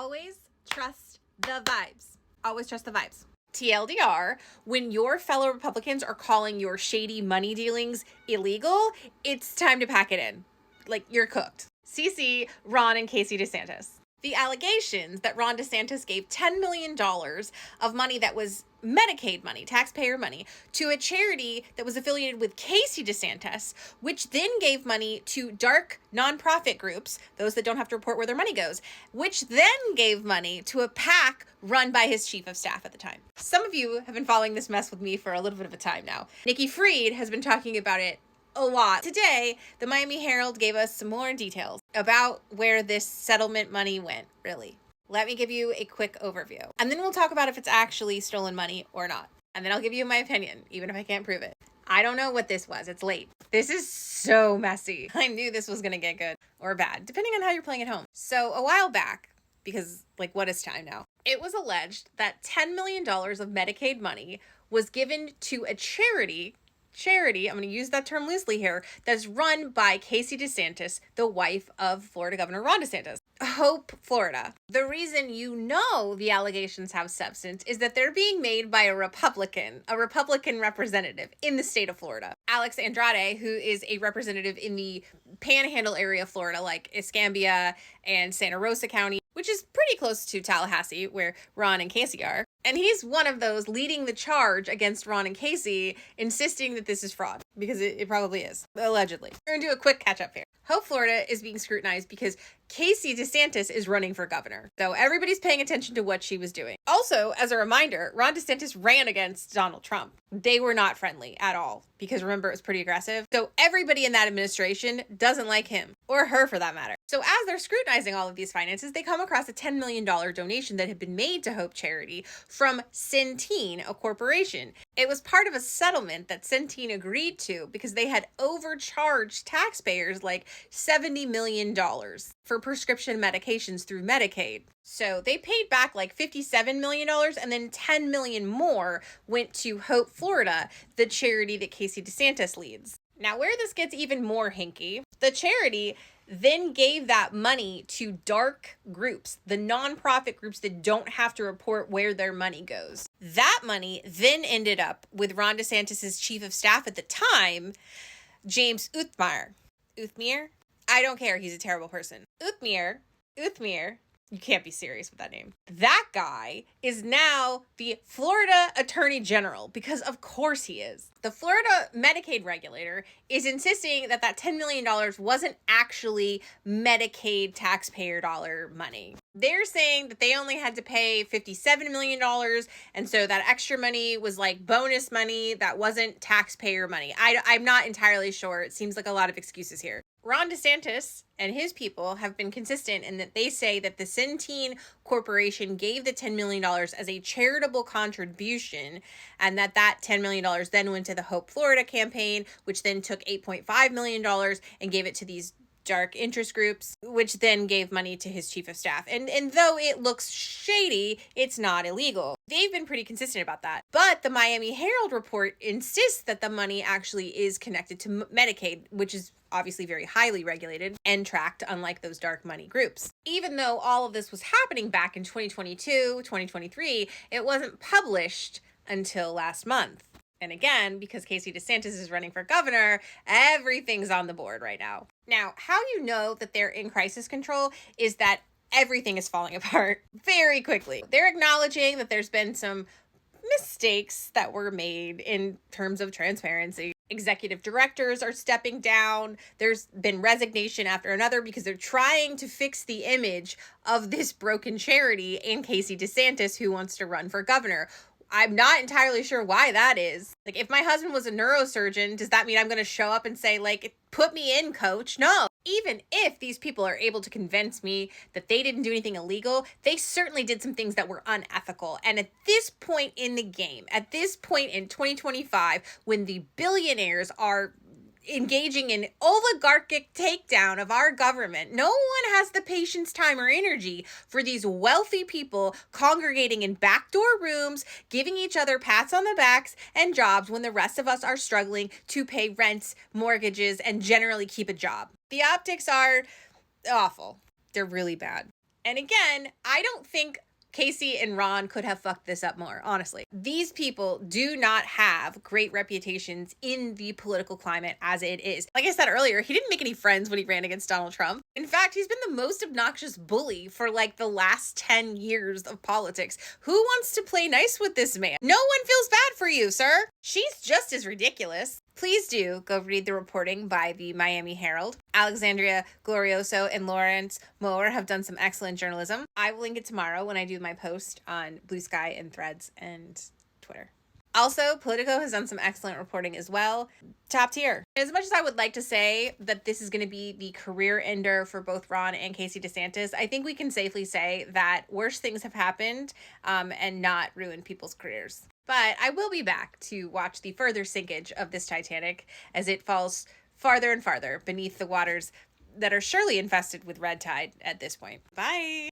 always trust the vibes. Always trust the vibes. TLDR, when your fellow Republicans are calling your shady money dealings illegal, it's time to pack it in. Like, you're cooked. CC, Ron and Casey DeSantis. The allegations that Ron DeSantis gave $10 million of money that was Medicaid money, taxpayer money, to a charity that was affiliated with Casey DeSantis, which then gave money to dark nonprofit groups, those that don't have to report where their money goes, which then gave money to a PAC run by his chief of staff at the time. Some of you have been following this mess with me for a little bit of a time now. Nikki Fried has been talking about it a lot. Today, the Miami Herald gave us some more details about where this settlement money went, really. Let me give you a quick overview. And then we'll talk about if it's actually stolen money or not. And then I'll give you my opinion, even if I can't prove it. I don't know what this was. It's late. This is so messy. I knew this was going to get good or bad, depending on how you're playing at home. So a while back, because what is time now? It was alleged that $10 million of Medicaid money was given to a charity, I'm going to use that term loosely here, that's run by Casey DeSantis, the wife of Florida Governor Ron DeSantis. Hope, Florida. The reason you know the allegations have substance is that they're being made by a Republican representative in the state of Florida. Alex Andrade, who is a representative in the Panhandle area of Florida, like Escambia and Santa Rosa County, which is pretty close to Tallahassee, where Ron and Casey are. And he's one of those leading the charge against Ron and Casey, insisting that this is fraud, because it probably is, allegedly. We're going to do a quick catch-up here. Hope, Florida is being scrutinized because Casey DeSantis is running for governor, so everybody's paying attention to what she was doing. Also, as a reminder, Ron DeSantis ran against Donald Trump. They were not friendly at all, because remember, it was pretty aggressive. So everybody in that administration doesn't like him, or her for that matter. So as they're scrutinizing all of these finances, they come across a $10 million donation that had been made to Hope Charity from Centene, a corporation. It was part of a settlement that Centene agreed to because they had overcharged taxpayers like $70 million for prescription medications through Medicaid. So they paid back like $57 million, and then $10 million more went to Hope, Florida, the charity that Casey DeSantis leads. Now, where this gets even more hinky, the charity then gave that money to dark groups, the nonprofit groups that don't have to report where their money goes. That money then ended up with Ron DeSantis' chief of staff at the time, James Uthmeier. Uthmeier? I don't care. He's a terrible person. Uthmeier. You can't be serious with that name. That guy is now the Florida Attorney General, because of course he is. The Florida Medicaid regulator is insisting that that $10 million wasn't actually Medicaid taxpayer dollar money. They're saying that they only had to pay $57 million, and so that extra money was like bonus money that wasn't taxpayer money. I'm not entirely sure. It seems like a lot of excuses here. Ron DeSantis and his people have been consistent in that they say that the Centene Corporation gave the $10 million as a charitable contribution, and that $10 million then went to the Hope Florida campaign, which then took $8.5 million and gave it to these dark interest groups, which then gave money to his chief of staff. And though it looks shady, it's not illegal. They've been pretty consistent about that. But the Miami Herald report insists that the money actually is connected to Medicaid, which is obviously very highly regulated and tracked, unlike those dark money groups. Even though all of this was happening back in 2022, 2023, it wasn't published until last month. And again, because Casey DeSantis is running for governor, everything's on the board right now. Now, how you know that they're in crisis control is that everything is falling apart very quickly. They're acknowledging that there's been some mistakes that were made in terms of transparency. Executive directors are stepping down. There's been resignation after another because they're trying to fix the image of this broken charity and Casey DeSantis, who wants to run for governor. I'm not entirely sure why that is. Like, if my husband was a neurosurgeon, does that mean I'm going to show up and say, like, put me in, coach? No. Even if these people are able to convince me that they didn't do anything illegal, they certainly did some things that were unethical. And at this point in the game, at this point in 2025, when the billionaires are engaging in oligarchic takedown of our government, no one has the patience, time, or energy for these wealthy people congregating in backdoor rooms, giving each other pats on the backs and jobs when the rest of us are struggling to pay rents, mortgages, and generally keep a job. The optics are awful. They're really bad. And again, I don't think Casey and Ron could have fucked this up more, honestly. These people do not have great reputations in the political climate as it is. Like I said earlier, he didn't make any friends when he ran against Donald Trump. In fact, he's been the most obnoxious bully for like the last 10 years of politics. Who wants to play nice with this man? No one feels bad for you, sir. She's just as ridiculous. Please do go read the reporting by the Miami Herald. Alexandria Glorioso and Lawrence Moore have done some excellent journalism. I will link it tomorrow when I do my post on Blue Sky and Threads and Twitter. Also, Politico has done some excellent reporting as well. Top tier. As much as I would like to say that this is going to be the career ender for both Ron and Casey DeSantis, I think we can safely say that worse things have happened and not ruined people's careers. But I will be back to watch the further sinkage of this Titanic as it falls farther and farther beneath the waters that are surely infested with red tide at this point. Bye.